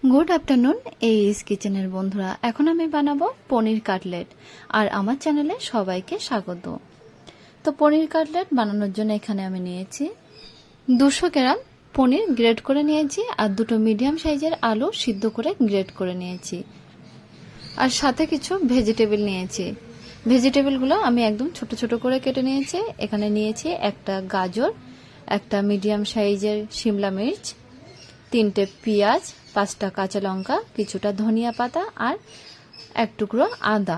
Good afternoon এইস কিচেনের বন্ধুরা, এখন আমি বানাবো পনির কাটলেট। আর আমার চ্যানেলে সবাইকে স্বাগত। তো পনির কাটলেট বানানোর জন্য এখানে আমি নিয়েছি 200 গ্রাম পনির গ্রেট করে নিয়েছি, আর দুটো মিডিয়াম সাইজের আলু সিদ্ধ করে গ্রেট করে নিয়েছি, আর সাথে কিছু ভেজিটেবল নিয়েছি। ভেজিটেবলগুলো আমি একদম ছোট ছোট করে কেটে নিয়েছি। এখানে নিয়েছি একটা গাজর, একটা মিডিয়াম সাইজের শিমলা মির্চ, 3টে পেঁয়াজ, 5টা কাঁচা লঙ্কা, কিছুটা ধনিয়া পাতা আর এক টুকরো আদা।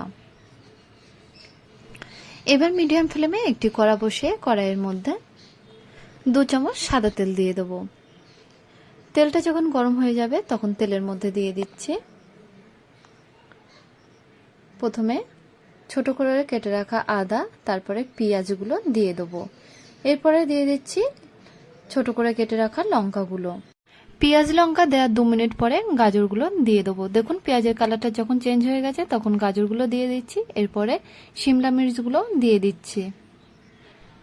এবার মিডিয়াম ফ্লেমে একটি কড়া বসিয়ে কড়াইয়ের মধ্যে 2 চামচ সাদা তেল দিয়ে দেব। তেলটা যখন গরম হয়ে যাবে তখন তেলের মধ্যে দিয়ে দিচ্ছি প্রথমে ছোট করে কেটে রাখা আদা, তারপরে পেঁয়াজগুলো দিয়ে দেব। এরপরে দিয়ে দিচ্ছি ছোট করে কেটে রাখা লঙ্কাগুলো। পেঁয়াজ লঙ্কা দেওয়ার 2 মিনিট পরে গাজরগুলো দিয়ে দেবো। দেখুন পেঁয়াজের কালারটা যখন চেঞ্জ হয়ে গেছে তখন গাজরগুলো দিয়ে দিচ্ছি। এরপরে শিমলা মির্চগুলো দিয়ে দিচ্ছি।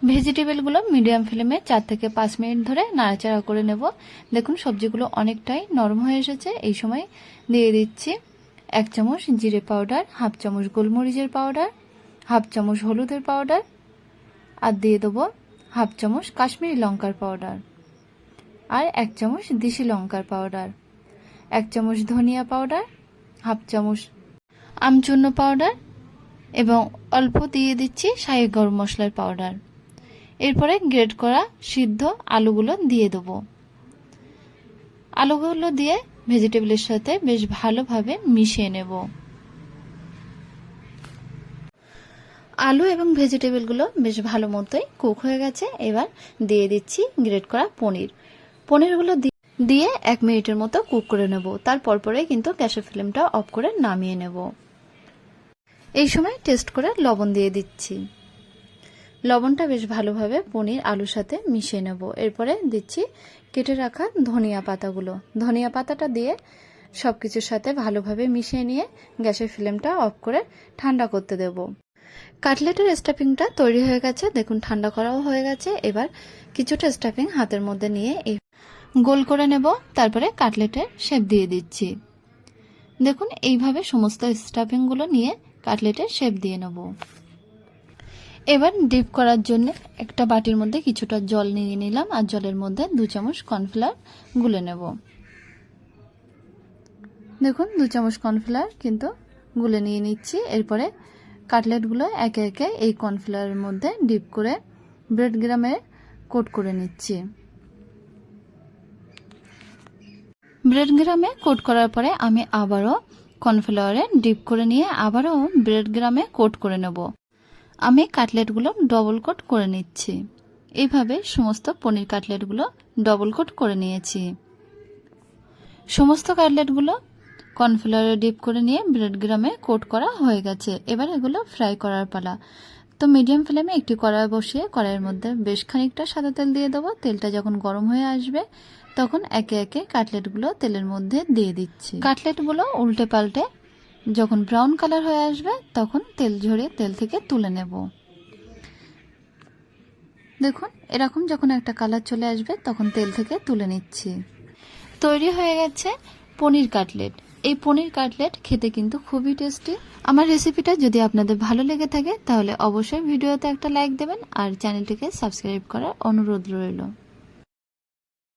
ভেজিটেবলগুলো মিডিয়াম ফ্লেমে 4 থেকে 5 মিনিট ধরে নাড়াচাড়া করে নেব। দেখুন সবজিগুলো অনেকটাই নরম হয়ে এসেছে। এই সময় দিয়ে দিচ্ছি 1 চামচ জিরে পাউডার, 1/2 চামচ গোলমরিচের পাউডার, 1/2 চামচ হলুদের পাউডার, আর দিয়ে দেবো 1/2 চামচ কাশ্মীরি লঙ্কার পাউডার, আর 1 চামচ দেশি লঙ্কার পাউডার, 1 চামচ ধনিয়া পাউডার, 1/2 চামচ আমচূর্ণ পাউডার এবং অল্প দিয়ে দিচ্ছি শাহি গরম মশলার পাউডার। এরপরে গ্রেট করা সিদ্ধ আলুগুলো দিয়ে দেব। আলুগুলো দিয়ে ভেজিটেবলের সাথে বেশ ভালোভাবে মিশিয়ে নেব। আলু এবং ভেজিটেবলগুলো বেশ ভালো মতোই কুক হয়ে গেছে। এবার দিয়ে দিচ্ছি গ্রেট করা পনিরগুলো দিয়ে 1 মিনিটের মতো কুক করে নেব। তারপর পরে কিন্তু গ্যাসের ফ্লেমটা অফ করে নামিয়ে নেব। এই সময় টেস্ট করে লবণ দিয়ে দিচ্ছি। লবণটা বেশ ভালোভাবে পনির আলুর সাথে মিশিয়ে নেব। এরপরে দিচ্ছি কেটে রাখা ধনিয়া পাতাগুলো। ধনিয়া পাতাটা দিয়ে সব কিছুর সাথে ভালোভাবে মিশিয়ে নিয়ে গ্যাসের ফ্লেমটা অফ করে ঠান্ডা করতে দেব। কাটলেটের স্টাফিংটা তৈরি হয়ে গেছে। দেখুন ঠান্ডা করাও হয়ে গেছে। এবার কিছুটা স্টাফিং হাতের মধ্যে নিয়ে গোল করে নেব। তারপরে কাটলেটের শেপ দিয়ে দিচ্ছি। দেখুন এইভাবে সমস্ত স্টাফিংগুলো নিয়ে কাটলেটের শেপ দিয়ে নেব। এবার ডিপ করার জন্য একটা বাটির মধ্যে কিছুটা জল নিয়ে নিলাম, আর জলের মধ্যে 2 চামচ কর্নফ্লাওয়ার গুলে নেব। দেখুন 2 চামচ কর্নফ্লাওয়ার কিন্তু গুলে নিয়ে নিচ্ছি। এরপরে কাটলেটগুলো একে একে এই কর্নফ্লাওয়ারের মধ্যে ডিপ করে ব্রেড গ্রামে কোট করে নিচ্ছি। ব্রেড গ্রামে কোট করার পরে আমি আবারও কর্নফ্লাওয়ারে ডিপ করে নিয়ে আবারও ব্রেড গ্রামে কোট করে নেব। আমি কাটলেটগুলো ডবল কোট করে নিচ্ছি। এইভাবে সমস্ত পনির কাটলেটগুলো ডবল কোট করে নিয়েছি। সমস্ত কাটলেটগুলো কর্নফ্লাওয়ারে ডিপ করে নিয়ে ব্রেড গ্রামে কোট করা হয়ে গেছে। এবার এগুলো ফ্রাই করার পালা। তো মিডিয়াম ফ্লেমে একটি কড়াই বসিয়ে কড়াইয়ের মধ্যে বেশ খানিকটা সাদা তেল দিয়ে দেবো। তেলটা যখন গরম হয়ে আসবে তখন একে একে কাটলেটগুলো তেলের মধ্যে দিয়ে দিচ্ছি। কাটলেটগুলো উল্টে পাল্টে যখন ব্রাউন কালার হয়ে আসবে তখন তেল ঝরিয়ে তেল থেকে তুলে নেব। দেখুন এরকম যখন একটা কালার চলে আসবে তখন তেল থেকে তুলে নিচ্ছি। তৈরি হয়ে গেছে পনির কাটলেট। এই পনির কাটলেট খেতে কিন্তু খুবই টেস্টি। আমার রেসিপিটা যদি আপনাদের ভালো লেগে থাকে তাহলে অবশ্যই ভিডিওতে একটা লাইক দেবেন, আর চ্যানেলটিকে সাবস্ক্রাইব করার অনুরোধ রইল।